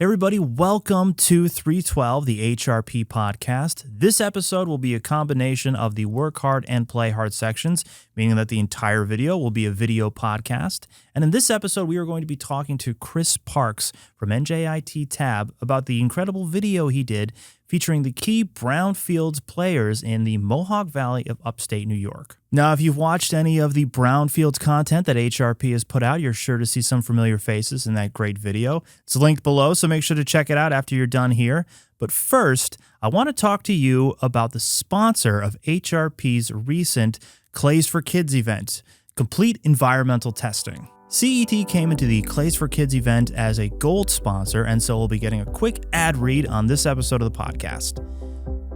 Everybody, welcome to 312, the HRP Podcast. This episode will be a combination of the work hard and play hard sections, meaning that the entire video will be a video podcast. And in this episode, we are going to be talking to Chris Parks from NJIT TAB about the incredible video he did featuring the key Brownfields players in the Mohawk Valley of upstate New York. Now, if you've watched any of the Brownfields content that HRP has put out, you're sure to see some familiar faces in that great video. It's linked below, so make sure to check it out after you're done here. But first, I want to talk to you about the sponsor of HRP's recent Clays for Kids event, Complete Environmental Testing. CET came into the Clays for Kids event as a gold sponsor, and so we'll be getting a quick ad read on this episode of the podcast.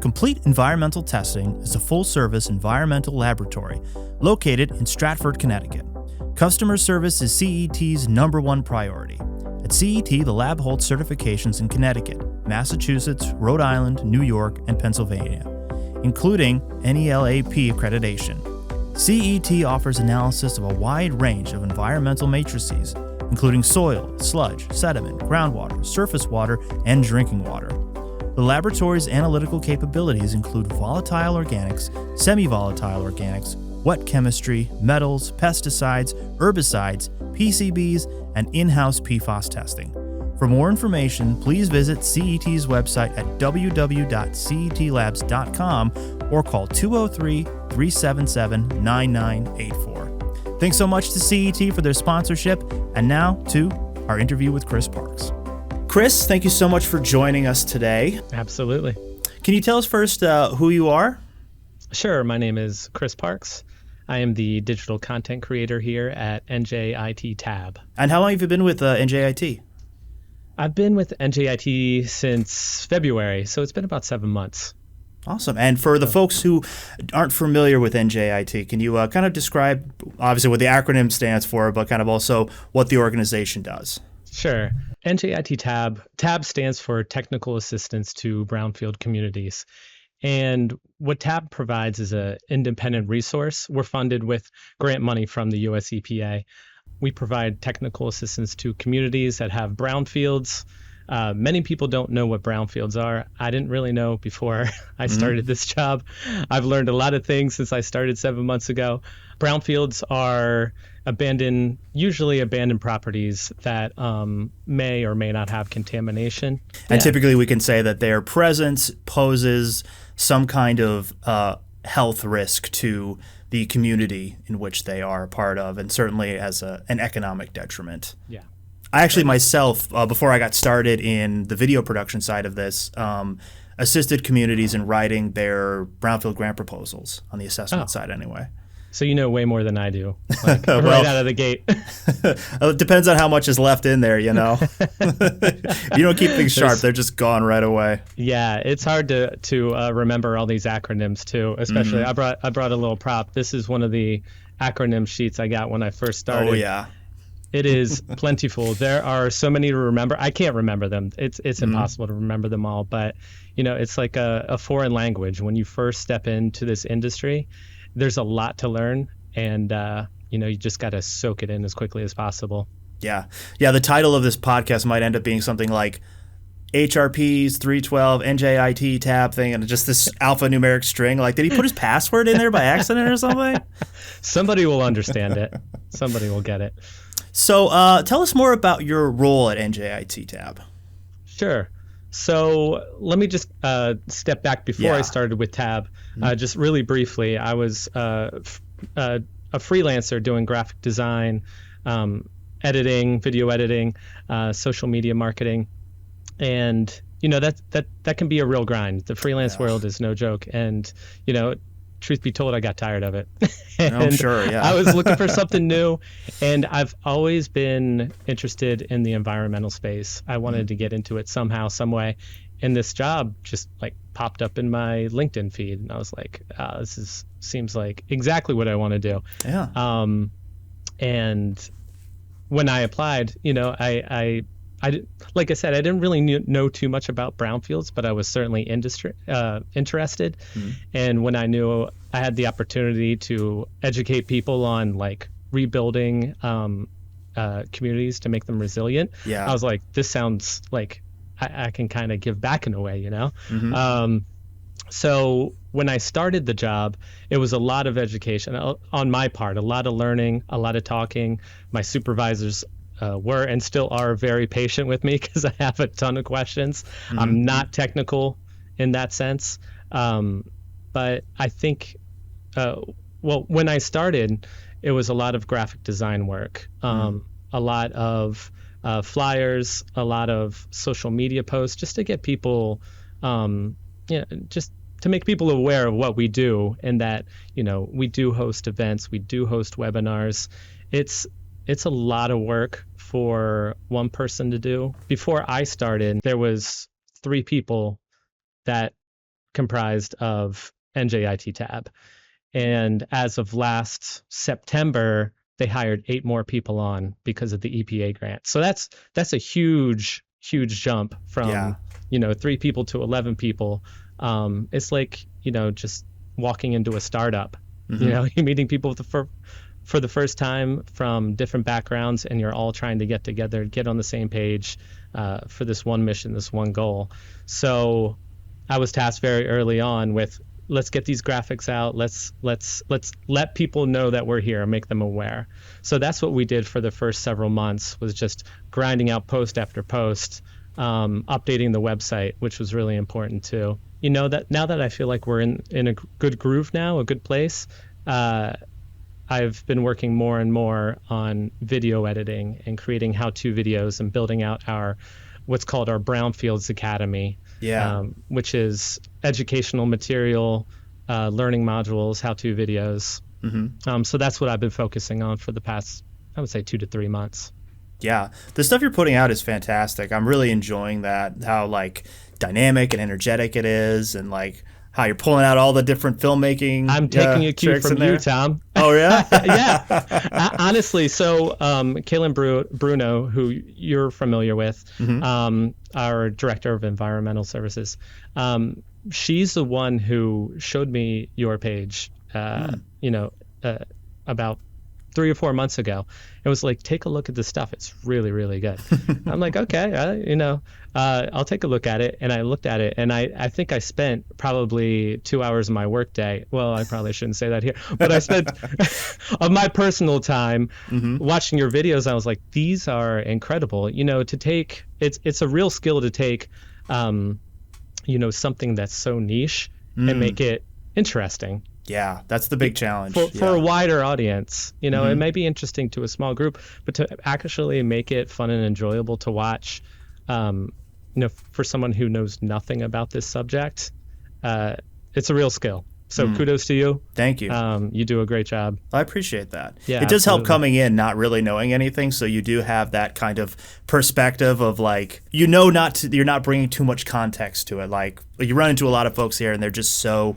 Complete Environmental Testing is a full-service environmental laboratory located in Stratford, Connecticut. Customer service is CET's #1 priority. At CET, the lab holds certifications in Connecticut, Massachusetts, Rhode Island, New York, and Pennsylvania, including NELAP accreditation. CET offers analysis of a wide range of environmental matrices, including soil, sludge, sediment, groundwater, surface water, and drinking water. The laboratory's analytical capabilities include volatile organics, semi-volatile organics, wet chemistry, metals, pesticides, herbicides, PCBs, and in-house PFAS testing. For more information, please visit CET's website at www.cetlabs.com or call 203-377-9984. Thanks so much to CET for their sponsorship, and now to our interview with Chris Parks. Chris, thank you so much for joining us today. Absolutely. Can you tell us first who you are? Sure. My name is Chris Parks. I am the digital content creator here at NJIT TAB. And how long have you been with NJIT? I've been with NJIT since February, so it's been about 7 months. Awesome. And for the folks who aren't familiar with NJIT, can you kind of describe, obviously, what the acronym stands for, but kind of also what the organization does? Sure. NJIT TAB. TAB stands for Technical Assistance to Brownfield Communities. And what TAB provides is an independent resource. We're funded with grant money from the US EPA. We provide technical assistance to communities that have brownfields. Many people don't know what brownfields are. I didn't really know before I started this job. I've learned a lot of things since I started 7 months ago. Brownfields are usually abandoned properties that may or may not have contamination. And typically we can say that their presence poses some kind of health risk to the community in which they are a part of, and certainly as an economic detriment. Yeah. I actually myself, before I got started in the video production side of this, assisted communities in writing their brownfield grant proposals on the assessment side anyway. So you know way more than I do, right out of the gate. It depends on how much is left in there, you know. If you don't keep things sharp, they're just gone right away. Yeah, it's hard to remember all these acronyms too. Especially, I brought a little prop. This is one of the acronym sheets I got when I first started. Oh yeah. It is plentiful. There are so many to remember. I can't remember them. It's impossible to remember them all. But it's like a foreign language. When you first step into this industry, there's a lot to learn, and you just got to soak it in as quickly as possible. Yeah. The title of this podcast might end up being something like HRP's 312 NJIT TAB thing, and just this alphanumeric string. Like, did he put his password in there by accident or something? Somebody will understand it. Somebody will get it. So tell us more about your role at NJIT TAB. Sure. So let me just step back before I started with TAB. Just really briefly, I was a freelancer doing graphic design, editing, video editing, social media marketing. And, that can be a real grind. The freelance world is no joke. And, truth be told, I got tired of it. I'm sure, yeah. I was looking for something new, and I've always been interested in the environmental space. I wanted to get into it somehow, some way, and this job just popped up in my LinkedIn feed, and I was like, seems like exactly what I want to do. Yeah. And when I applied, I like I said, I didn't really know too much about brownfields, but I was certainly interested. And when I knew I had the opportunity to educate people on rebuilding communities to make them resilient, I was like, this sounds like I can kind of give back in a way, Mm-hmm. So when I started the job, it was a lot of education on my part, a lot of learning, a lot of talking. My supervisors were and still are very patient with me because I have a ton of questions. Mm-hmm. I'm not technical in that sense. But I think, when I started, it was a lot of graphic design work, a lot of flyers, a lot of social media posts, just to get people, just to make people aware of what we do, and that, we do host events, we do host webinars. It's a lot of work for one person to do. Before I started, there was 3 people that comprised of NJIT TAB. And as of last September, they hired 8 more people on because of the EPA grant. So that's a huge jump from 3 people to 11 people. It's like, just walking into a startup. Mm-hmm. You're meeting people for the first time from different backgrounds, and you're all trying to get together, get on the same page for this one mission, this one goal. So I was tasked very early on with, let's get these graphics out. Let's let people know that we're here and make them aware. So that's what we did for the first several months, was just grinding out post after post, updating the website, which was really important too. That now that I feel like we're in a good groove now, a good place, I've been working more and more on video editing and creating how-to videos and building out what's called our Brownfields Academy, which is educational material, learning modules, how-to videos. Mm-hmm. So that's what I've been focusing on for the past, I would say, 2 to 3 months. Yeah, the stuff you're putting out is fantastic. I'm really enjoying that, how like dynamic and energetic it is, and like how you're pulling out all the different filmmaking. I'm taking a cue from you, Tom. Oh, yeah? Yeah. Honestly, so Kaylin Bruno, who you're familiar with, our director of environmental services, she's the one who showed me your page, about 3 or 4 months ago. It was like, take a look at this stuff. It's really, really good. I'm like, okay, I'll take a look at it. And I looked at it, and I think I spent probably 2 hours of my work day. Well, I probably shouldn't say that here, but I spent of my personal time watching your videos. I was like, these are incredible. To take, it's a real skill to take, something that's so niche and make it interesting. Yeah, that's the big challenge. For a wider audience. It may be interesting to a small group, but to actually make it fun and enjoyable to watch, for someone who knows nothing about this subject, it's a real skill. So kudos to you. Thank you. You do a great job. I appreciate that. Yeah, it does help absolutely. coming in not really knowing anything, so you do have that kind of perspective of like, you're not bringing too much context to it. Like you run into a lot of folks here, and they've been so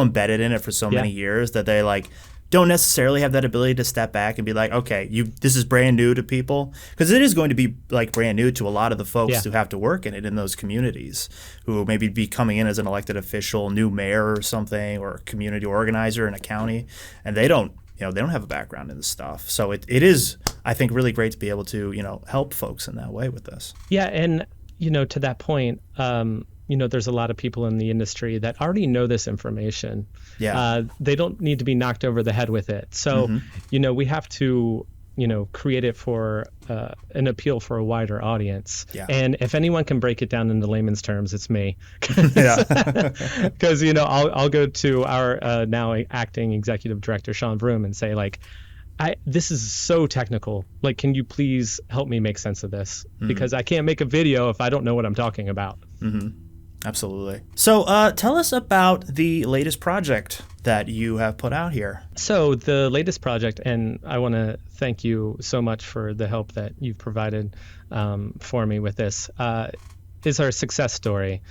embedded in it for so many years that they like don't necessarily have that ability to step back and be like, okay, this is brand new to people, because it is going to be like brand new to a lot of the folks who have to work in it in those communities, who maybe be coming in as an elected official, new mayor or something, or a community organizer in a county, and they don't have a background in this stuff. So it is, I think, really great to be able to help folks in that way with this. Yeah, and to that point, there's a lot of people in the industry that already know this information. Yeah. They don't need to be knocked over the head with it. So, we have to, create it for an appeal for a wider audience. Yeah. And if anyone can break it down into layman's terms, it's me. Yeah. Because, I'll go to our now acting executive director, Sean Vroom, and say, like, this is so technical. Like, can you please help me make sense of this? Because I can't make a video if I don't know what I'm talking about. Absolutely. So tell us about the latest project that you have put out here. So the latest project, and I want to thank you so much for the help that you've provided for me with this, is our success story.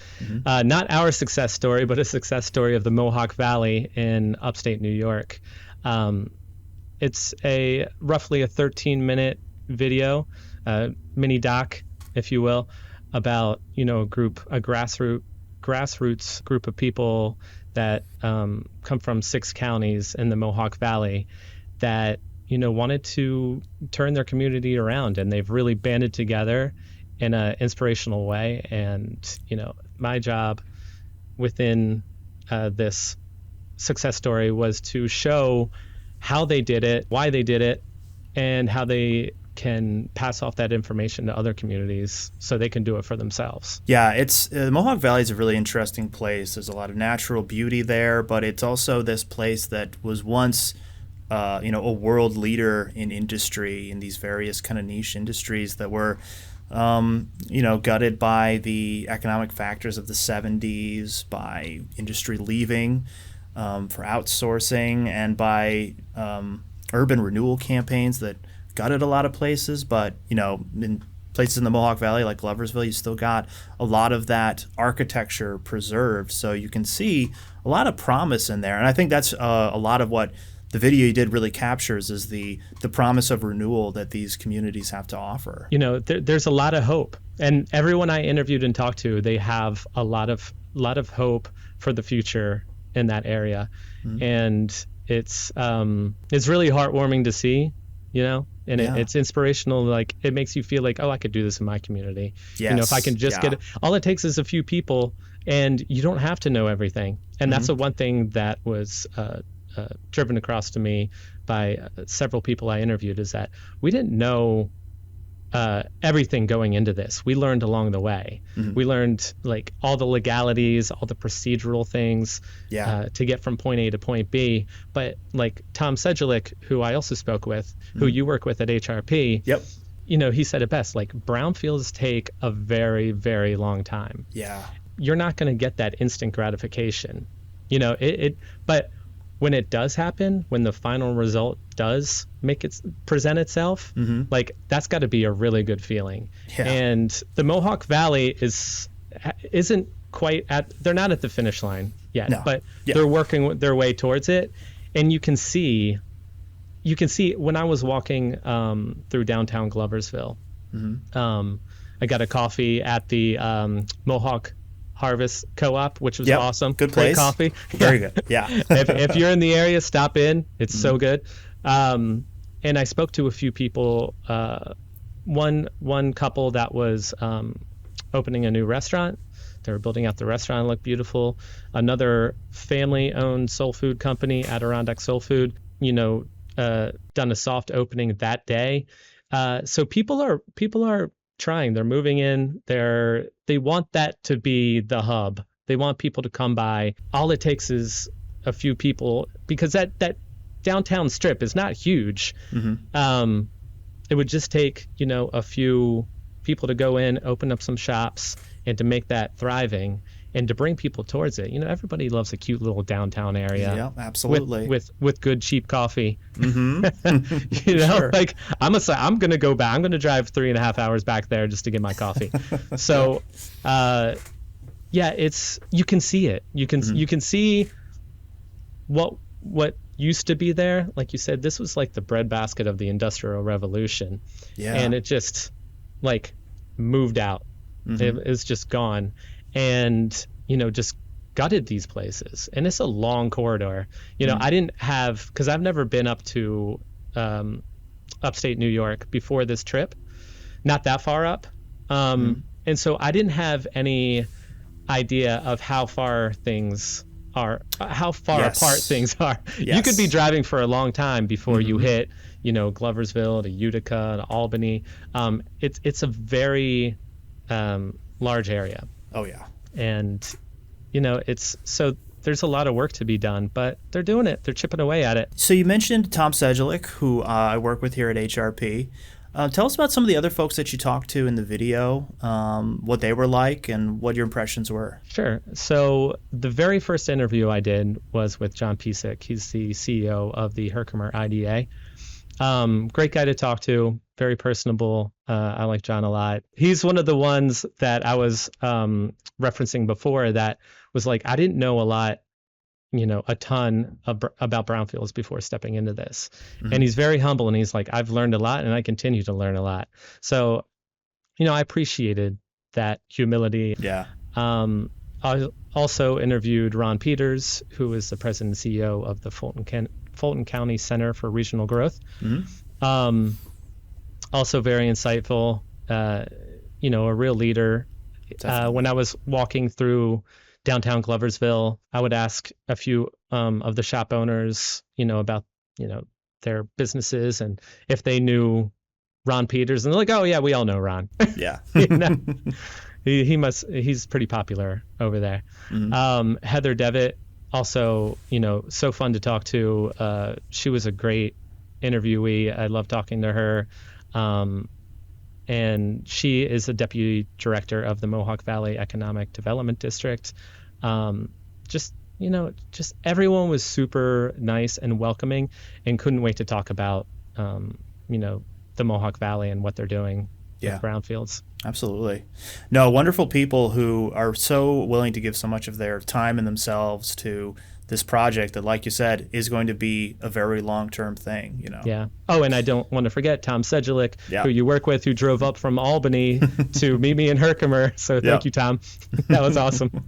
Not our success story, but a success story of the Mohawk Valley in upstate New York. It's roughly a 13-minute video, mini doc, if you will, about a grassroots group of people that come from 6 counties in the Mohawk Valley that wanted to turn their community around, and they've really banded together in an inspirational way. And, my job within this success story was to show how they did it, why they did it, and how they can pass off that information to other communities so they can do it for themselves. Yeah, it's Mohawk Valley is a really interesting place. There's a lot of natural beauty there, but it's also this place that was once a world leader in industry, in these various kind of niche industries that were gutted by the economic factors of the 70s, by industry leaving for outsourcing, and by urban renewal campaigns that gutted a lot of places. But, in places in the Mohawk Valley like Gloversville, you still got a lot of that architecture preserved. So you can see a lot of promise in there. And I think that's a lot of what the video you did really captures, is the promise of renewal that these communities have to offer. There's a lot of hope. And everyone I interviewed and talked to, they have a lot of hope for the future in that area. Mm-hmm. And it's really heartwarming to see, and it's inspirational. Like, it makes you feel like, oh, I could do this in my community. Yes. If I can just get it, all it takes is a few people, and you don't have to know everything. And that's the one thing that was driven across to me by several people I interviewed, is that we didn't know everything going into this. We learned along the way. Mm-hmm. We learned like all the legalities, all the procedural things to get from point A to point B. But like Tom Sedgwick, who I also spoke with, who you work with at HRP, he said it best, like, brownfields take a very, very long time. Yeah. You're not going to get that instant gratification. But when it does happen, when the final result does present itself, like, that's got to be a really good feeling. Yeah. And the Mohawk Valley isn't quite they're not at the finish line yet, but they're working their way towards it. And you can see when I was walking through downtown Gloversville, I got a coffee at the Mohawk Harvest Co-op, which was awesome. Good place. Great coffee. Very good. Yeah. if you're in the area, stop in. It's so good. And I spoke to a few people. One couple that was opening a new restaurant. They were building out the restaurant. It looked beautiful. Another family-owned soul food company, Adirondack Soul Food, done a soft opening that day. So people are trying. They're moving in. They want that to be the hub. They want people to come by. All it takes is a few people, because that downtown strip is not huge. It would just take a few people to go in, open up some shops, and to make that thriving, and to bring people towards it. Everybody loves a cute little downtown area. Yeah, absolutely. With good cheap coffee. Sure. Like, I'm gonna go back. I'm gonna drive 3.5 hours back there just to get my coffee. So, you can see it. You can see what used to be there. Like you said, this was like the breadbasket of the Industrial Revolution. Yeah. And it just like moved out. It's just gone. And, just gutted these places. And it's a long corridor. I didn't have, because I've never been up to upstate New York before this trip, not that far up. And so I didn't have any idea of how far apart things are. Yes. You could be driving for a long time before you hit, Gloversville to Utica to Albany. It's a very large area. Oh yeah. And there's a lot of work to be done, but they're doing it. They're chipping away at it. So you mentioned Tom Sedgwick, who I work with here at HRP. Tell us about some of the other folks that you talked to in the video, what they were like and what your impressions were. Sure. So the very first interview I did was with John Pisak. He's the CEO of the Herkimer IDA. Great guy to talk to, very personable. I like John a lot. He's one of the ones that I was referencing before that was like, I didn't know a lot, a ton about brownfields before stepping into this. And he's very humble, and he's like, I've learned a lot and I continue to learn a lot. So, I appreciated that humility. Yeah. I also interviewed Ron Peters, who is the president and CEO of the Fulton County Center for Regional Growth. Also very insightful. a real leader. When I was walking through downtown Gloversville, I would ask a few of the shop owners, about, their businesses and if they knew Ron Peters, and they're like, oh yeah, we all know Ron. Yeah. He's pretty popular over there. Heather Devitt, also, so fun to talk to. She was a great interviewee. I love talking to her. And she is the deputy director of the Mohawk Valley Economic Development District. Just everyone was super nice and welcoming, and couldn't wait to talk about, the Mohawk Valley and what they're doing with Brownfields. Absolutely. No, wonderful people who are so willing to give so much of their time and themselves to this project that, like you said, is going to be a very long-term thing, Yeah. Oh, and I don't want to forget Tom Sedgwick, who you work with, who drove up from Albany to meet me in Herkimer. So thank you, Tom. That was awesome.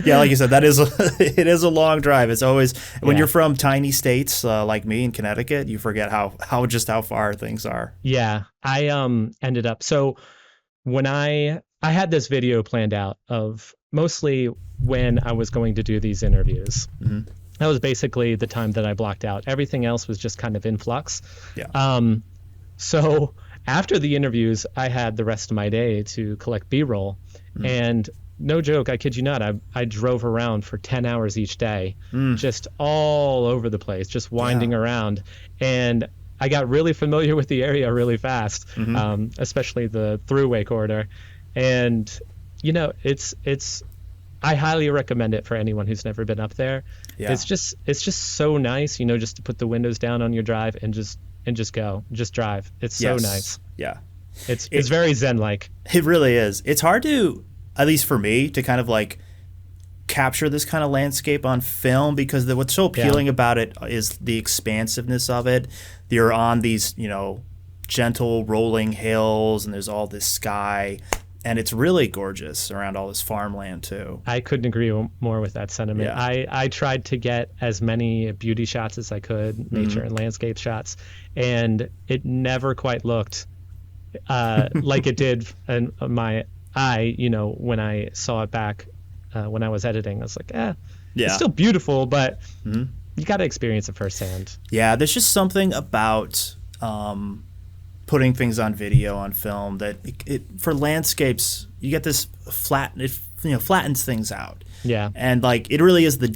Yeah, like you said, it is a long drive. It's always, when you're from tiny states like me in Connecticut, you forget how far things are. Yeah. I ended up, so when I had this video planned out of mostly when I was going to do these interviews. That was basically the time that I blocked out. Everything else was just kind of in flux. Yeah. So after the interviews, I had the rest of my day to collect B-roll. And no joke, I kid you not, I drove around for 10 hours each day, just all over the place, just winding around. And I got really familiar with the area really fast, especially the thruway corridor. And, it's I highly recommend it for anyone who's never been up there. Yeah. It's just so nice, just to put the windows down on your drive and just drive. It's so nice. Yeah. It's very Zen-like. It really is. It's hard to, at least for me, to kind of like capture this kind of landscape on film, because what's so appealing about it is the expansiveness of it. You're on these, gentle rolling hills, and there's all this sky. And it's really gorgeous around all this farmland, too. I couldn't agree more with that sentiment. Yeah. I tried to get as many beauty shots as I could, nature and landscape shots, and it never quite looked like it did in my eye, when I saw it back when I was editing. I was like, it's still beautiful, but you got to experience it firsthand. Yeah, there's just something about putting things on video, on film, that it for landscapes, you get this flattens things out. Yeah. And like, it really is the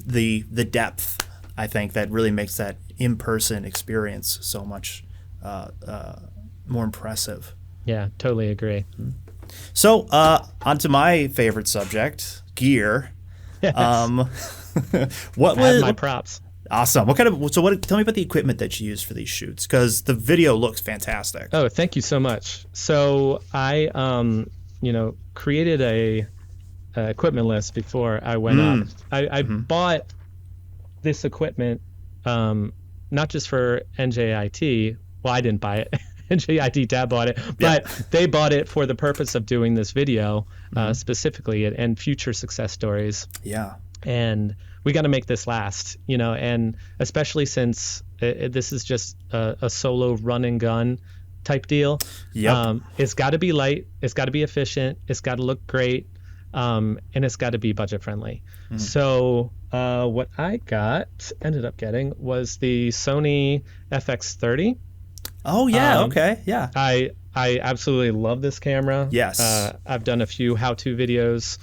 depth, I think, that really makes that in-person experience so much more impressive. Yeah, totally agree. So on to my favorite subject, gear. Yes. What I have my props. Awesome. Tell me about the equipment that you used for these shoots, because the video looks fantastic. Oh, thank you so much. So I, created a equipment list before I went up. I bought this equipment, not just for NJIT. Well, I didn't buy it. NJIT TAB bought it, but they bought it for the purpose of doing this video specifically, and future success stories. Yeah. And we got to make this last, and especially since this is just a solo run and gun type deal. Yep. It's got to be light. It's got to be efficient. It's got to look great. And it's got to be budget friendly. So what I ended up getting was the Sony FX30. Oh, yeah. Okay. Yeah. I absolutely love this camera. Yes. I've done a few how-to videos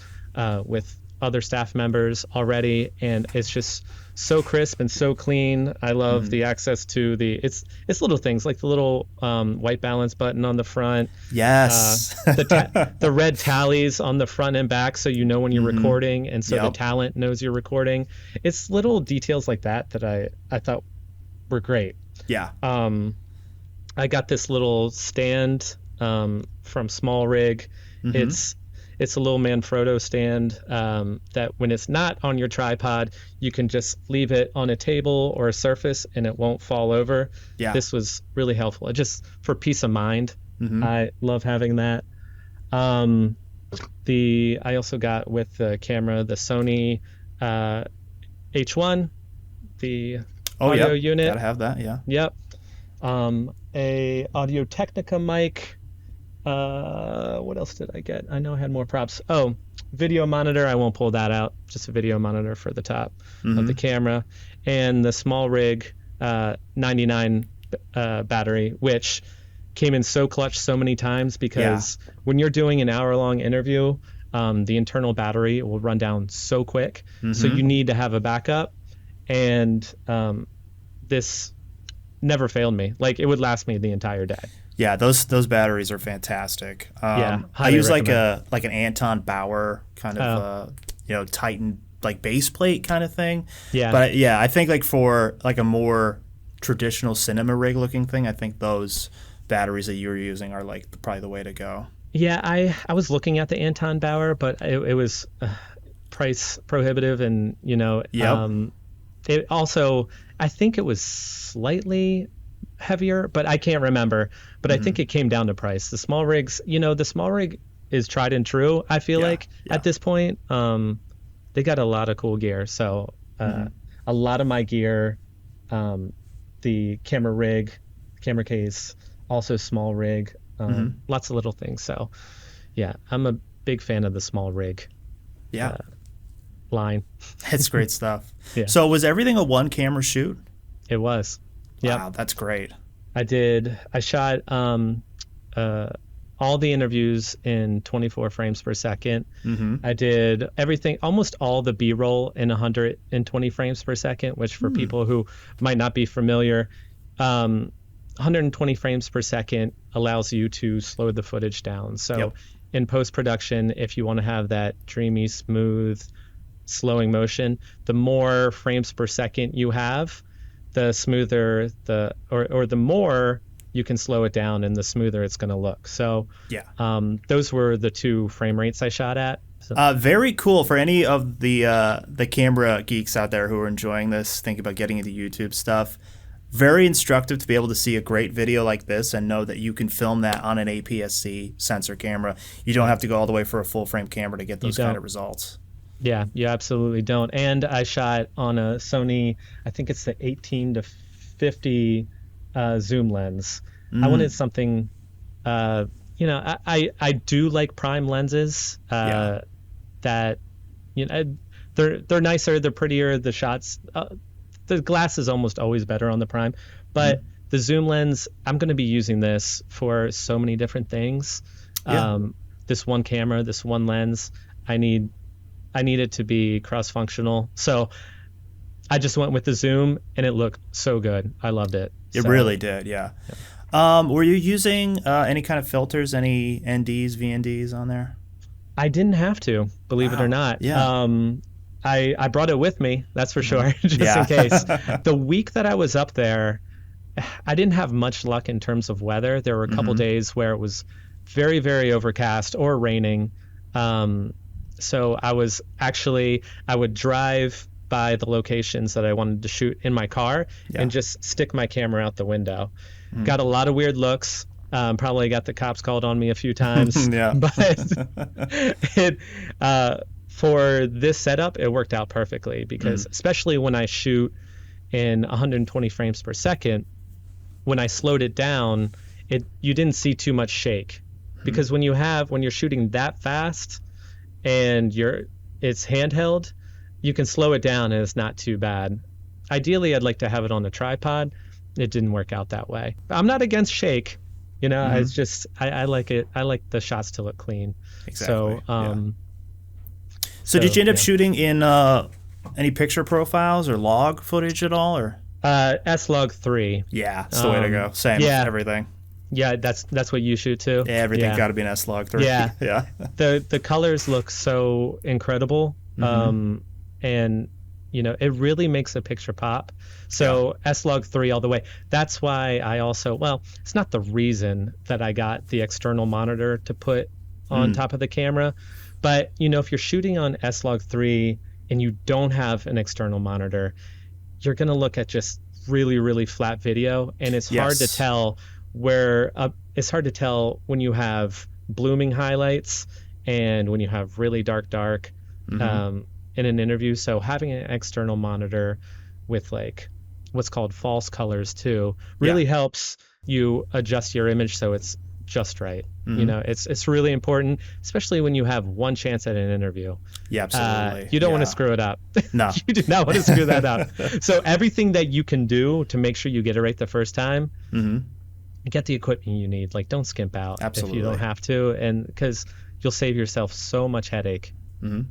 with other staff members already, and it's just so crisp and so clean. I love the access to it's little things like the little white balance button on the front. Yes. The red tallies on the front and back, so you know when you're recording, and so the talent knows you're recording. It's little details like that I thought were great. Yeah. I got this little stand from Small Rig. It's a little Manfrotto stand that when it's not on your tripod, you can just leave it on a table or a surface and it won't fall over. Yeah. This was really helpful. Just for peace of mind. I love having that. I also got with the camera the Sony H1, the audio unit. Gotta have that, yeah. Yep. A Audio Technica mic, What else did I get? I know I had more props. Oh, video monitor. I won't pull that out. Just a video monitor for the top of the camera. And the small rig 99 battery, which came in so clutch so many times because when you're doing an hour-long interview, the internal battery will run down so quick. So you need to have a backup. And this never failed me. Like, it would last me the entire day. Yeah, those batteries are fantastic. I use recommend. like an Anton Bauer kind of Titan like base plate kind of thing. Yeah. But yeah, I think like for like a more traditional cinema rig looking thing, I think those batteries that you were using are like probably the way to go. Yeah, I was looking at the Anton Bauer, but it was price prohibitive, and it also, I think it was slightly heavier, but I can't remember. But I think it came down to price. The small rigs, the small rig is tried and true, I feel like, at this point. They got a lot of cool gear. So a lot of my gear, the camera rig, camera case, also small rig, lots of little things. So yeah, I'm a big fan of the small rig line. It's great stuff. Yeah. So was everything a one camera shoot? It was. Wow, that's great. I shot all the interviews in 24 frames per second. I did everything, almost all the B-roll in 120 frames per second, which for people who might not be familiar, 120 frames per second allows you to slow the footage down. So in post-production, if you want to have that dreamy, smooth, slowing motion, the more frames per second you have, the smoother the more you can slow it down, and the smoother it's going to look. So those were the two frame rates I shot at. So. Very cool. For any of the camera geeks out there who are enjoying this, think about getting into YouTube stuff. Very instructive to be able to see a great video like this and know that you can film that on an APS-C sensor camera. You don't have to go all the way for a full frame camera to get those kind of results. Yeah, you absolutely don't. And I shot on a Sony, I think it's the 18 to 50 zoom lens. I wanted something, I do like prime lenses that, they're nicer, they're prettier, the shots, the glass is almost always better on the prime, but the zoom lens, I'm going to be using this for so many different things. This one camera, this one lens, I need it to be cross-functional. So I just went with the zoom, and it looked so good. I loved it. It really did, yeah. Were you using any kind of filters, any NDs, VNDs on there? I didn't have to, believe it or not. Yeah. I brought it with me, that's for sure, just in case. The week that I was up there, I didn't have much luck in terms of weather. There were a couple days where it was very, very overcast or raining. So I would drive by the locations that I wanted to shoot in my car and just stick my camera out the window. Got a lot of weird looks. Probably got the cops called on me a few times. But for this setup, it worked out perfectly because especially when I shoot in 120 frames per second, when I slowed it down, you didn't see too much shake. Because when you're shooting that fast and it's handheld, you can slow it down and it's not too bad. Ideally, I'd like to have it on a tripod. It didn't work out that way. I'm not against shake. It's just I like it. I like the shots to look clean. Exactly. So did you end up shooting in any picture profiles or log footage at all, or? S-Log3. Yeah, it's the way to go. Same. Everything. Yeah, that's what you shoot too. Yeah, everything's got to be an S-Log3. Yeah. Yeah. The colors look so incredible, and it really makes a picture pop. So S-Log3 all the way. That's why I also, it's not the reason that I got the external monitor to put on top of the camera, but if you're shooting on S-Log3 and you don't have an external monitor, you're going to look at just really, really flat video, and it's hard to tell it's hard to tell when you have blooming highlights and when you have really dark in an interview. So having an external monitor with like what's called false colors too really helps you adjust your image so it's just right. You know, it's really important, especially when you have one chance at an interview. Yeah, absolutely. You don't want to screw it up. No. You do not want to screw that up. So everything that you can do to make sure you get it right the first time, get the equipment you need. Like, don't skimp out if you don't have to, and because you'll save yourself so much headache. And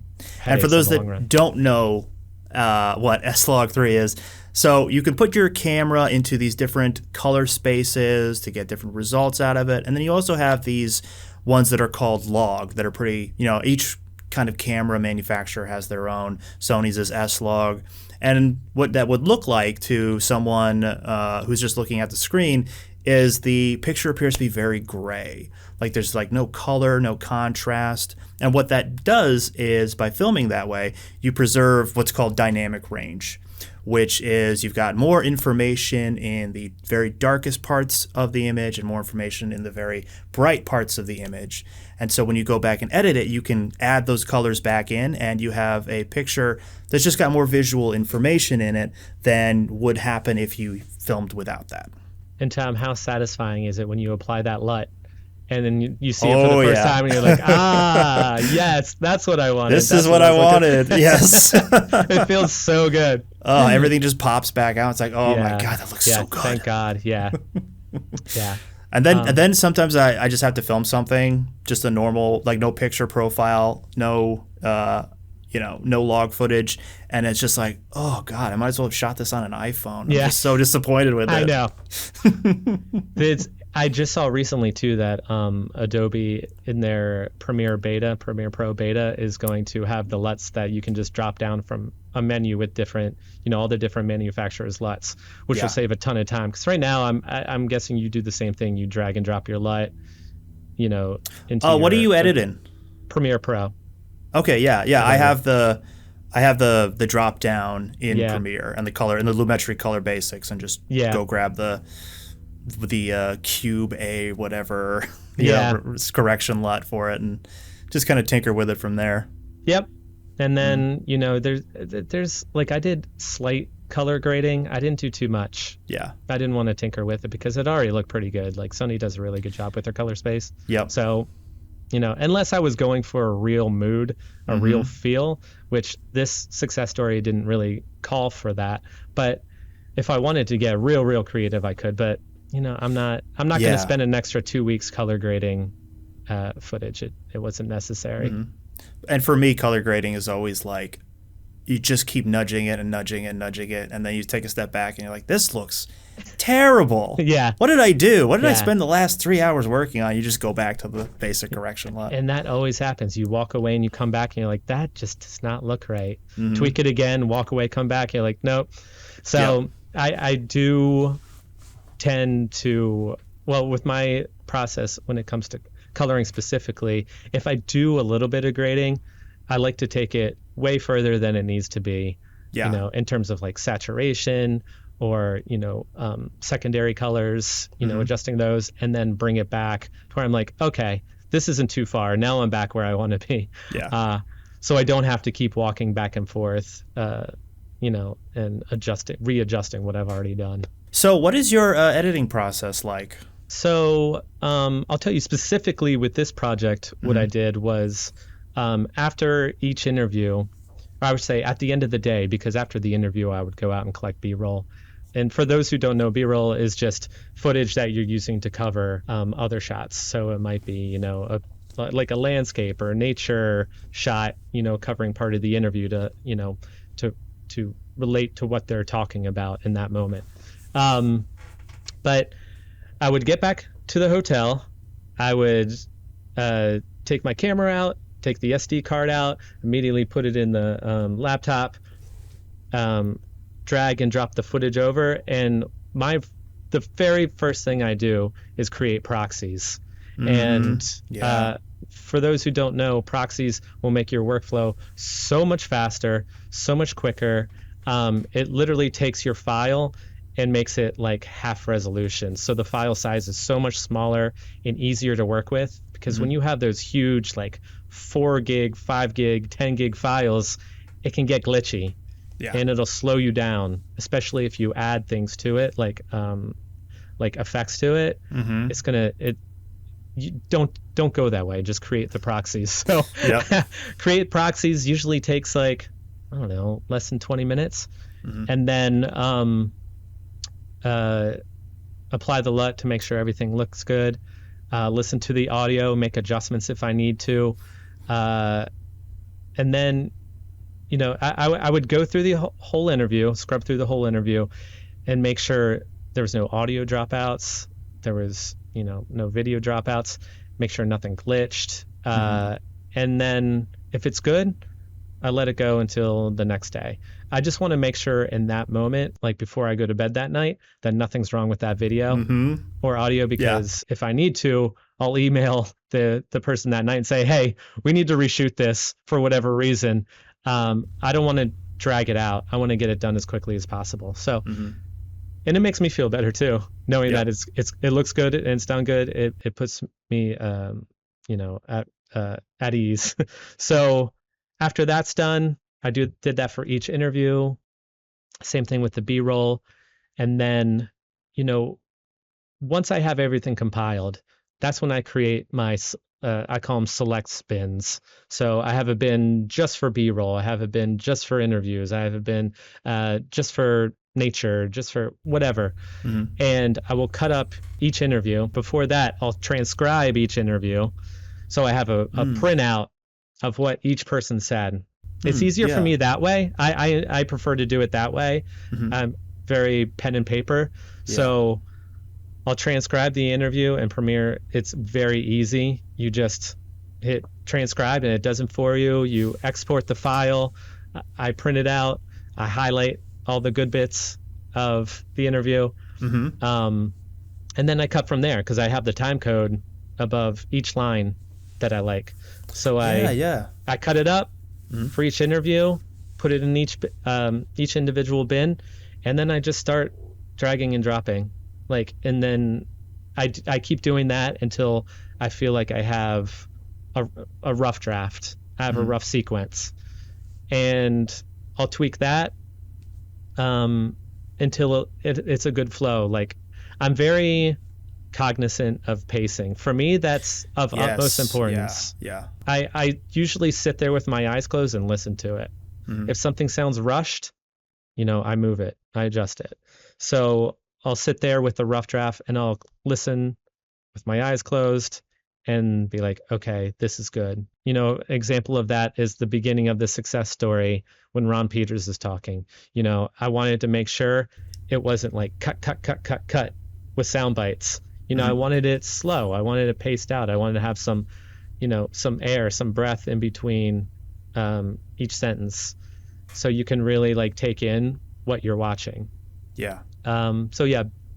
for those that don't know what S-Log3 is, so you can put your camera into these different color spaces to get different results out of it. And then you also have these ones that are called log that are pretty, each kind of camera manufacturer has their own. Sony's is S-Log. And what that would look like to someone who's just looking at the screen is the picture appears to be very gray. Like there's like no color, no contrast. And what that does is by filming that way, you preserve what's called dynamic range, which is you've got more information in the very darkest parts of the image and more information in the very bright parts of the image. And so when you go back and edit it, you can add those colors back in and you have a picture that's just got more visual information in it than would happen if you filmed without that. And Tom, how satisfying is it when you apply that LUT and then you see it for the first time and you're like, yes, that's what I wanted. This is what I wanted. Yes. It feels so good. Oh, everything just pops back out. It's like, oh my God, that looks so good. Thank God. Yeah. Yeah. And then sometimes I just have to film something, just a normal, like no picture profile, no no log footage, and it's just like, oh God, I might as well have shot this on an iPhone. I'm just so disappointed with it. I know. I just saw recently too that Adobe in their Premiere Pro beta is going to have the LUTs that you can just drop down from a menu with different, all the different manufacturers' LUTs, which will save a ton of time. Because right now I'm guessing you do the same thing. You drag and drop your LUT, into. Oh, what do you edit in? Premiere Pro. Okay, yeah. I have the drop down in Premiere and the color and the lumetri color basics, and just go grab the cube A whatever correction LUT for it and just kind of tinker with it from there. Yep. And then there's like I did slight color grading. I didn't do too much. Yeah. I didn't want to tinker with it because it already looked pretty good. Like Sony does a really good job with their color space. Yep. So unless I was going for a real mood, a real feel, which this success story didn't really call for that. But if I wanted to get real creative, I could. But I'm not going to spend an extra 2 weeks color grading footage. It wasn't necessary. And for me, color grading is always like you just keep nudging it, and then you take a step back and you're like, this looks terrible. Yeah. What did I do? What did I spend the last 3 hours working on? You just go back to the basic correction LUT. And that always happens. You walk away and you come back and you're like, that just does not look right. Tweak it again, walk away, come back. And you're like, nope. So I do tend to, with my process when it comes to coloring specifically, if I do a little bit of grading, I like to take it way further than it needs to be, in terms of like saturation or, secondary colors, adjusting those, and then bring it back to where I'm like, okay, this isn't too far. Now I'm back where I want to be. Yeah. So I don't have to keep walking back and forth, and readjusting what I've already done. So what is your editing process like? So I'll tell you specifically with this project, what I did was after each interview, or I would say at the end of the day, because after the interview, I would go out and collect B-roll. And for those who don't know, B-roll is just footage that you're using to cover other shots. So it might be, like a landscape or a nature shot, covering part of the interview to relate to what they're talking about in that moment. But I would get back to the hotel. I would take my camera out, take the SD card out, immediately put it in the laptop, drag and drop the footage over. And the very first thing I do is create proxies. And for those who don't know, proxies will make your workflow so much faster, so much quicker. It literally takes your file and makes it like half resolution. So the file size is so much smaller and easier to work with, because when you have those huge like 4 gig, 5 gig, 10 gig files, it can get glitchy and it'll slow you down, especially if you add things to it, like effects to it. It's you don't go that way. Just create the proxies. So Yep. create proxies usually takes like, I don't know, less than 20 minutes. Mm-hmm. And then apply the LUT to make sure everything looks good. Listen to the audio, make adjustments if I need to. And then, I would go through the whole interview, scrub through the whole interview, and make sure there was no audio dropouts. There was, no video dropouts. Make sure nothing glitched. And then if it's good, I let it go until the next day. I just want to make sure in that moment, like before I go to bed that night, that nothing's wrong with that video or audio, because if I need to, I'll email the person that night and say, hey, we need to reshoot this for whatever reason. I don't want to drag it out. I want to get it done as quickly as possible. So, and it makes me feel better too, knowing that it looks good and it's done good. It puts me, at ease. So after that's done, I did that for each interview. Same thing with the B-roll. And then, once I have everything compiled, that's when I create my, I call them select spins. So I have a bin just for B-roll. I have a bin just for interviews. I have a bin just for nature, just for whatever. And I will cut up each interview. Before that, I'll transcribe each interview. So I have a printout of what each person said. It's easier for me that way. I prefer to do it that way. I'm very pen and paper. So I'll transcribe the interview in Premiere. It's very easy. You just hit transcribe and it does it for you. You export the file. I print it out. I highlight all the good bits of the interview. And then I cut from there because I have the time code above each line that I like. So I cut it up for each interview, put it in each individual bin, and then I just start dragging and dropping. And then I keep doing that until I feel like I have a rough draft. I have a rough sequence, and I'll tweak that until it's a good flow. I'm very cognizant of pacing. For me, that's of utmost importance. I usually sit there with my eyes closed and listen to it. If something sounds rushed, I move it, I adjust it. So I'll sit there with the rough draft and I'll listen with my eyes closed and be like, okay, this is good. Example of that is the beginning of the success story when Ron Peters is talking. I wanted to make sure it wasn't like cut with sound bites. I wanted it slow. I wanted it paced out. I wanted to have some air, some breath in between each sentence, so you can really take in what you're watching.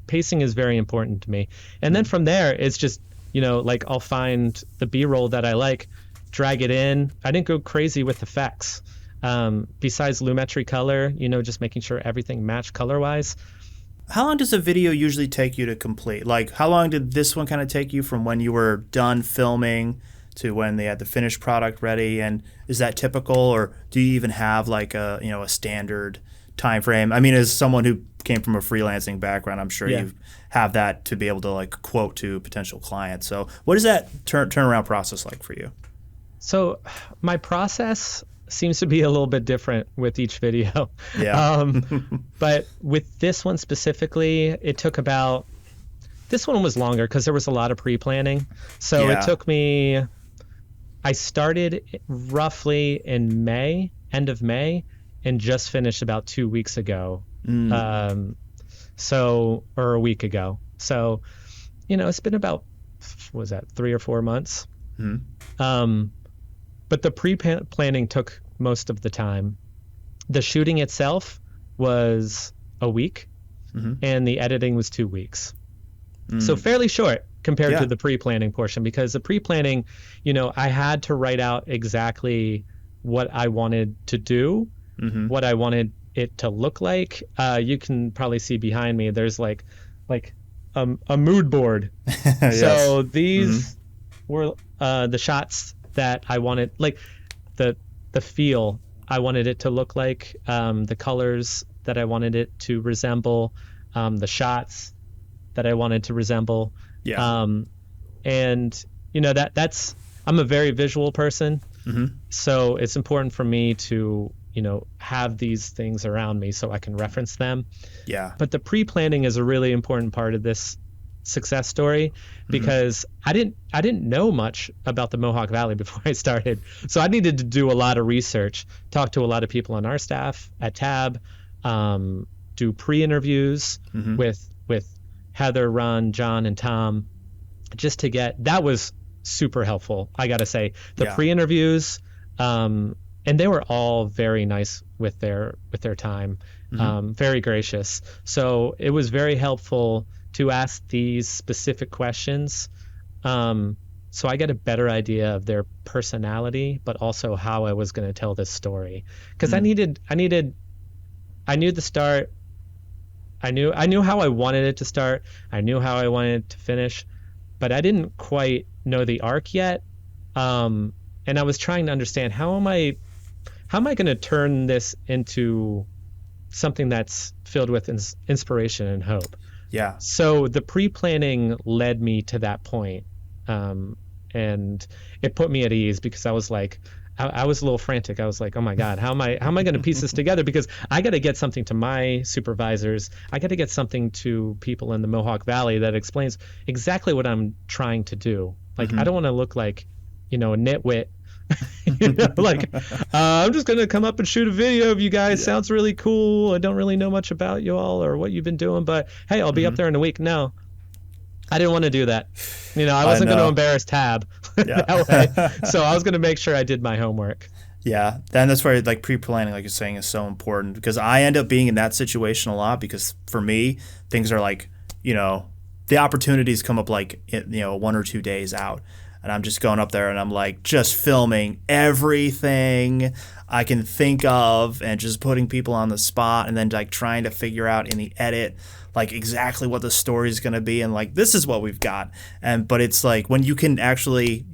Pacing is very important to me. And then from there, it's just I'll find the B-roll that I like, drag it in. I didn't go crazy with effects. Besides Lumetri color, just making sure everything matched color-wise. How long does a video usually take you to complete? How long did this one kind of take you from when you were done filming to when they had the finished product ready? And is that typical, or do you even have a standard time frame? I mean, as someone who came from a freelancing background, I'm sure you have that to be able to quote to potential clients. So what is that turnaround process like for you? So my process seems to be a little bit different with each video. But with this one specifically, it took this one was longer because there was a lot of pre-planning. So it took me, I started roughly in May, end of May, and just finished about 2 weeks ago. Or a week ago. So, it's been about, 3 or 4 months. But the pre-planning took most of the time. The shooting itself was a week, and the editing was 2 weeks. So fairly short compared to the pre-planning portion, because the pre-planning, I had to write out exactly what I wanted to do, what I wanted it to look like. You can probably see behind me, there's like a mood board. So these were the shots that I wanted, the feel I wanted it to look like, the colors that I wanted it to resemble, the shots that I wanted to resemble. And I'm a very visual person. Mm-hmm. So it's important for me to, have these things around me so I can reference them. Yeah. But the pre-planning is a really important part of this success story, because I didn't know much about the Mohawk Valley before I started. So I needed to do a lot of research, talk to a lot of people on our staff at TAB, do pre-interviews with Heather, Ron, John, and Tom, just to that was super helpful. I got to say, the pre-interviews, and they were all very nice with their time, very gracious. So it was very helpful to ask these specific questions, so I get a better idea of their personality, but also how I was going to tell this story. Because I knew the start. I knew how I wanted it to start. I knew how I wanted it to finish, but I didn't quite know the arc yet. And I was trying to understand how am I going to turn this into something that's filled with inspiration and hope. Yeah. So the pre-planning led me to that point, and it put me at ease, because I was like, I was a little frantic. I was like, oh my God, how am I going to piece this together? Because I got to get something to my supervisors. I got to get something to people in the Mohawk Valley that explains exactly what I'm trying to do. Like, I don't want to look like, a nitwit. I'm just going to come up and shoot a video of you guys. Sounds really cool. I don't really know much about you all or what you've been doing, but hey, I'll be up there in a week. No, I didn't want to do that. I wasn't going to embarrass TAB that way. So I was going to make sure I did my homework. Yeah. Then that's where pre-planning, like you're saying, is so important, because I end up being in that situation a lot, because for me, things are the opportunities come up 1 or 2 days out. And I'm just going up there and I'm just filming everything I can think of and just putting people on the spot, and then trying to figure out in the edit exactly what the story is going to be, and this is what we've got. But it's when you can actually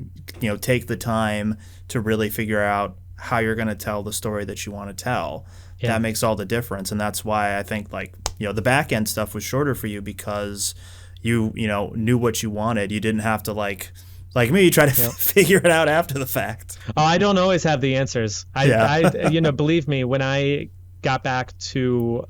take the time to really figure out how you're going to tell the story that you want to tell. Yeah. That makes all the difference. And that's why I think the back end stuff was shorter for you, because you knew what you wanted. You didn't have to like me, you try to figure it out after the fact. Oh, I don't always have the answers. I believe me, when I got back to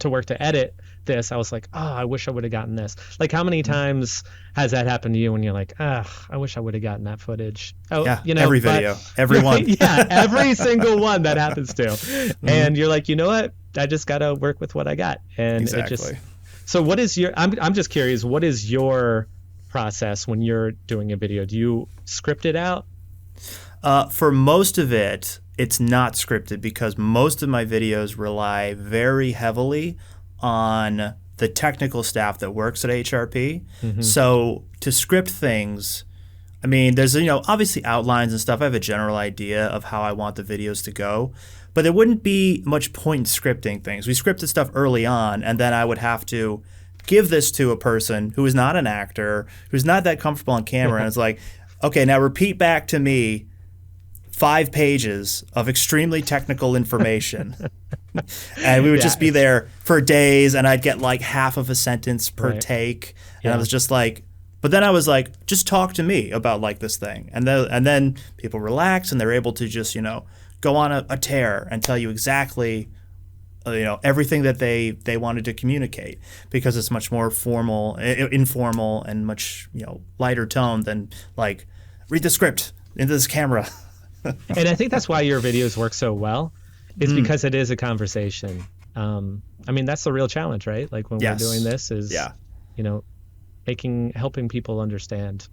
work to edit this, I was like, oh, I wish I would have gotten this. How many times has that happened to you when you're like, I wish I would have gotten that footage? Oh, yeah, every video, every one. Yeah, every single one that happens to. And you're like, you know what? I just got to work with what I got. And exactly. So what is I'm just curious, what is your process when you're doing a video? Do you script it out? For most of it, it's not scripted, because most of my videos rely very heavily on the technical staff that works at HRP. So to script things, there's obviously outlines and stuff. I have a general idea of how I want the videos to go, but there wouldn't be much point in scripting things. We scripted stuff early on, and then I would have to give this to a person who is not an actor, who's not that comfortable on camera, and it's like, okay, now repeat back to me 5 pages of extremely technical information. And we would just be there for days, and I'd get half of a sentence per take. And I was just but then I was just talk to me about this thing. And then people relax, and they're able to just, go on a tear and tell you exactly everything that they wanted to communicate, because it's much more informal, and much lighter tone than read the script into this camera. And I think that's why your videos work so well, is because it is a conversation. That's the real challenge, right? When we're doing this is helping people understand.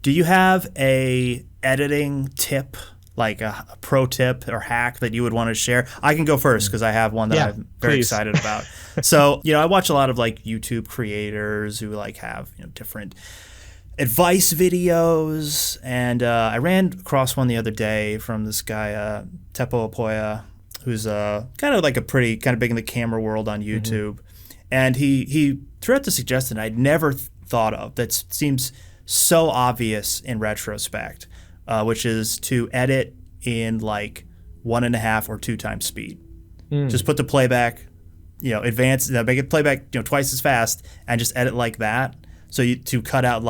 Do you have a editing tip, a pro tip or hack that you would want to share? I can go first, because I have one that I'm very excited about. So, I watch a lot of YouTube creators who have, different advice videos. And I ran across one the other day from this guy, Tepo Apoya, who's kind of big in the camera world on YouTube. And he threw out the suggestion I'd never thought of, that seems so obvious in retrospect, which is to edit in 1.5 or 2 times speed. Just put the playback, advance, make it playback, twice as fast, and just edit like that. So to cut out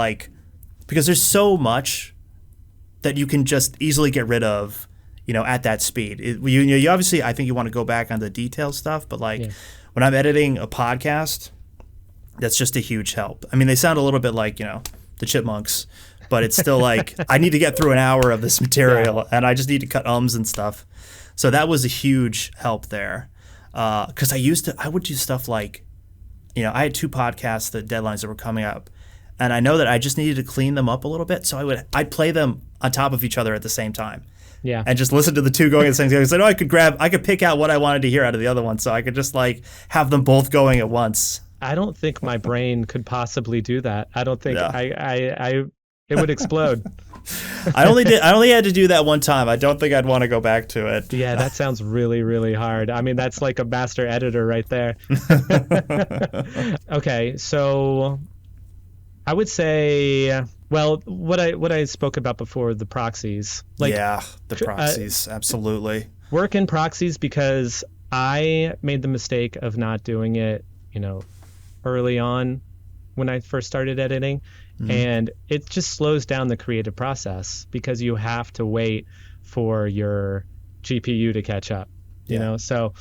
because there's so much that you can just easily get rid of, at that speed. You obviously, I think you want to go back on the detailed stuff, but when I'm editing a podcast, that's just a huge help. I mean, they sound a little bit like, the Chipmunks, but it's still like, I need to get through an hour of this material and I just need to cut ums and stuff. So that was a huge help there. Because I would do stuff like, I had 2 podcasts, the deadlines that were coming up, and I know that I just needed to clean them up a little bit. So I'd play them on top of each other at the same time. Yeah. And just listen to the 2 going at the same time. I said, I could pick out what I wanted to hear out of the other one. So I could just have them both going at once. I don't think my brain could possibly do that. I don't think it would explode. I only had to do that one time. I don't think I'd want to go back to it. Yeah, that sounds really, really hard. I mean, that's like a master editor right there. Okay, so I would say, well, what I spoke about before, the proxies. The proxies, absolutely. Work in proxies, because I made the mistake of not doing it, early on when I first started editing. Mm-hmm. And it just slows down the creative process because you have to wait for your GPU to catch up, you know? So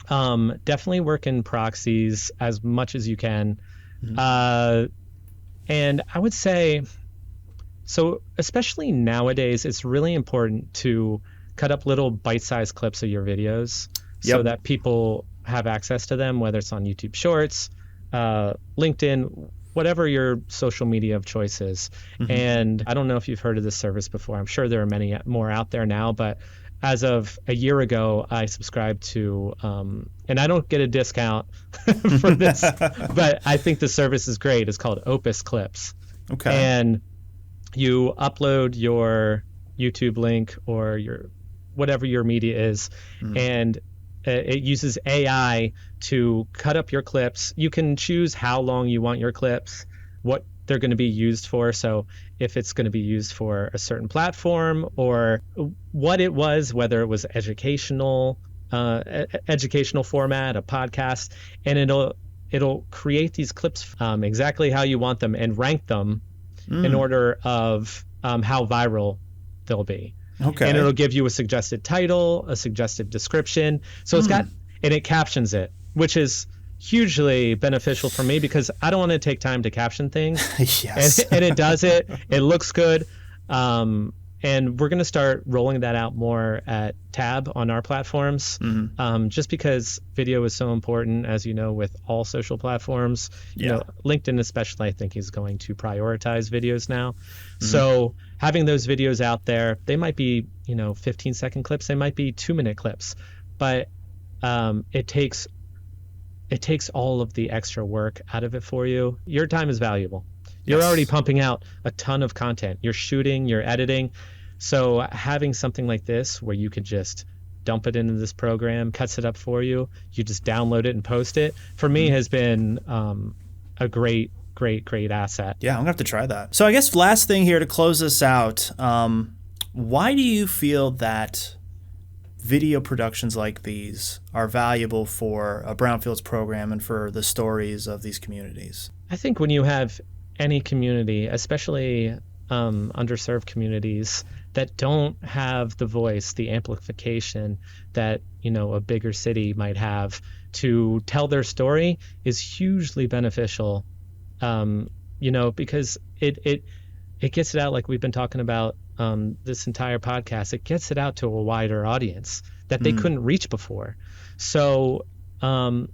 definitely work in proxies as much as you can. Mm-hmm. And I would say, so especially nowadays, it's really important to cut up little bite-sized clips of your videos so that people have access to them, whether it's on YouTube Shorts, LinkedIn, whatever your social media of choice is. Mm-hmm. And I don't know if you've heard of this service before. I'm sure there are many more out there now, but as of a year ago, I subscribed to, and I don't get a discount for this, but I think the service is great. It's called Opus Clips. Okay. And you upload your YouTube link or whatever your media is, and it uses AI to cut up your clips. You can choose how long you want your clips, what they're going to be used for. So if it's going to be used for a certain platform or what it was, whether it was educational format, a podcast, and it'll create these clips exactly how you want them and rank them in order of how viral they'll be. Okay. And it'll give you a suggested title, a suggested description. So it's got, and it captions it, which is hugely beneficial for me because I don't want to take time to caption things. Yes. And it does it. It looks good. And we're going to start rolling that out more at TAB on our platforms, just because video is so important, as you know, with all social platforms. You know, LinkedIn especially, I think, is going to prioritize videos now. So having those videos out there, they might be, 15-second clips, they might be 2-minute clips, but it takes all of the extra work out of it for you. Your time is valuable. You're already pumping out a ton of content. You're shooting, you're editing. So having something like this where you could just dump it into this program, cuts it up for you, you just download it and post it, for me has been a great asset. Yeah, I'm gonna have to try that. So I guess last thing here to close this out, why do you feel that video productions like these are valuable for a Brownfields program and for the stories of these communities? I think when you have any community, especially underserved communities that don't have the voice, the amplification that a bigger city might have to tell their story, is hugely beneficial. Because it gets it out, like we've been talking about this entire podcast. It gets it out to a wider audience that they couldn't reach before. So, the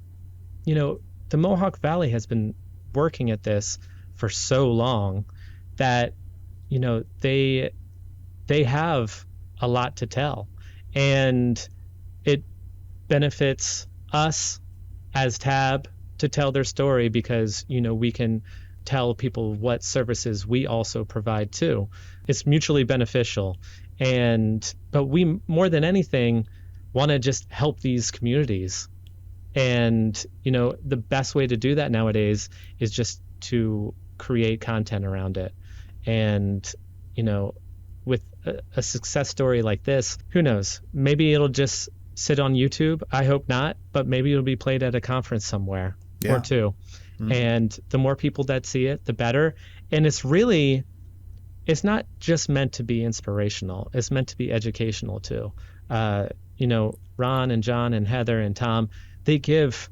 Mohawk Valley has been working at this for so long that they have a lot to tell, and it benefits us as TAB to tell their story because we can tell people what services we also provide too. It's mutually beneficial, but we more than anything want to just help these communities, and the best way to do that nowadays is just to create content around it. And with a success story like this, who knows, maybe it'll just sit on YouTube. I hope not, but maybe it'll be played at a conference somewhere or two. And the more people that see it, the better. And it's really it's not just meant to be inspirational. It's meant to be educational too. Ron and John and Heather and Tom, they give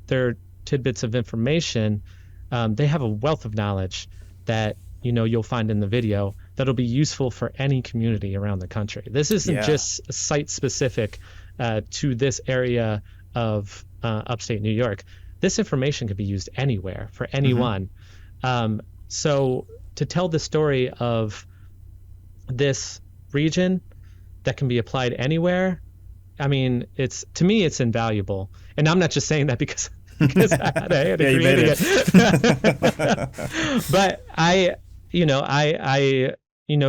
their tidbits of information. They have a wealth of knowledge that, you'll find in the video that'll be useful for any community around the country. This isn't just site specific to this area of upstate New York. This information could be used anywhere for anyone. So to tell the story of this region that can be applied anywhere, I mean, to me, it's invaluable. And I'm not just saying that because I had a hand in creating it. But I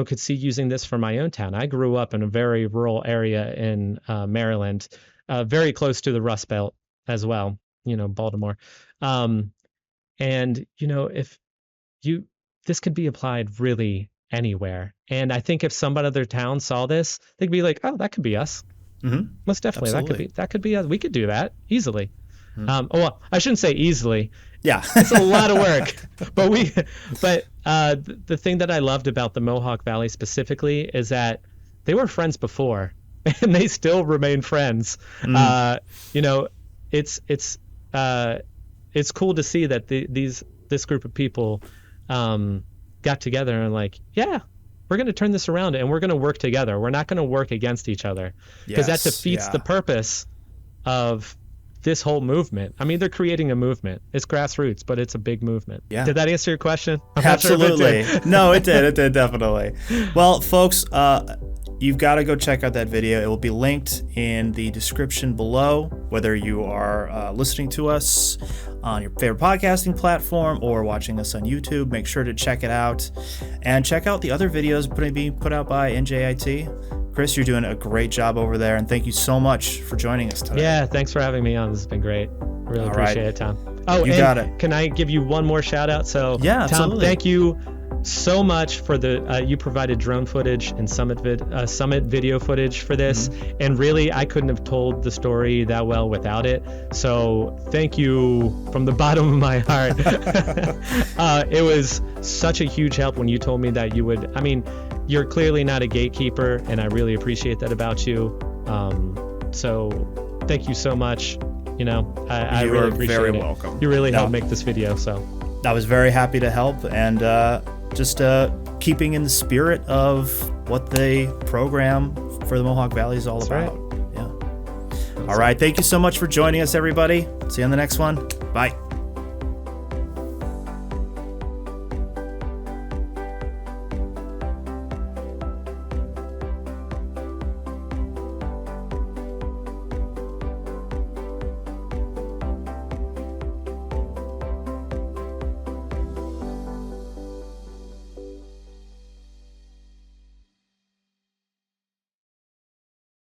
could see using this for my own town. I grew up in a very rural area in Maryland, very close to the Rust Belt as well, Baltimore. This could be applied really anywhere. And I think if some other town saw this, they'd be like, oh, that could be us. Most definitely. Absolutely. That could be us. We could do that easily. Well, I shouldn't say easily. Yeah. It's a lot of work. But the thing that I loved about the Mohawk Valley specifically is that they were friends before and they still remain friends. It's cool to see that this group of people got together and like, yeah, we're going to turn this around and we're going to work together. We're not going to work against each other, because that defeats the purpose of this whole movement. I mean, they're creating a movement. It's grassroots, but it's a big movement. Yeah. Did that answer your question? Absolutely. No, it did. It did, definitely. Well, folks, you've got to go check out that video. It will be linked in the description below, whether you are listening to us on your favorite podcasting platform or watching us on YouTube. Make sure to check it out and check out the other videos being put out by NJIT. Chris, you're doing a great job over there, and thank you so much for joining us today. Yeah, thanks for having me on. This has been great. Really appreciate it, Tom. Oh, you got it. Can I give you one more shout out? So, yeah, Tom, absolutely. Thank you so much for you provided drone footage and summit video footage for this. And really, I couldn't have told the story that well without it. So thank you from the bottom of my heart. It was such a huge help when you told me that you would. I mean, you're clearly not a gatekeeper, and I really appreciate that about you. So thank you so much. I really appreciate it. You're very welcome. You really helped make this video. So I was very happy to help, and just keeping in the spirit of what the program for the Mohawk Valley is all about. Right. Yeah. All right. Thank you so much for joining us, everybody. See you on the next one. Bye.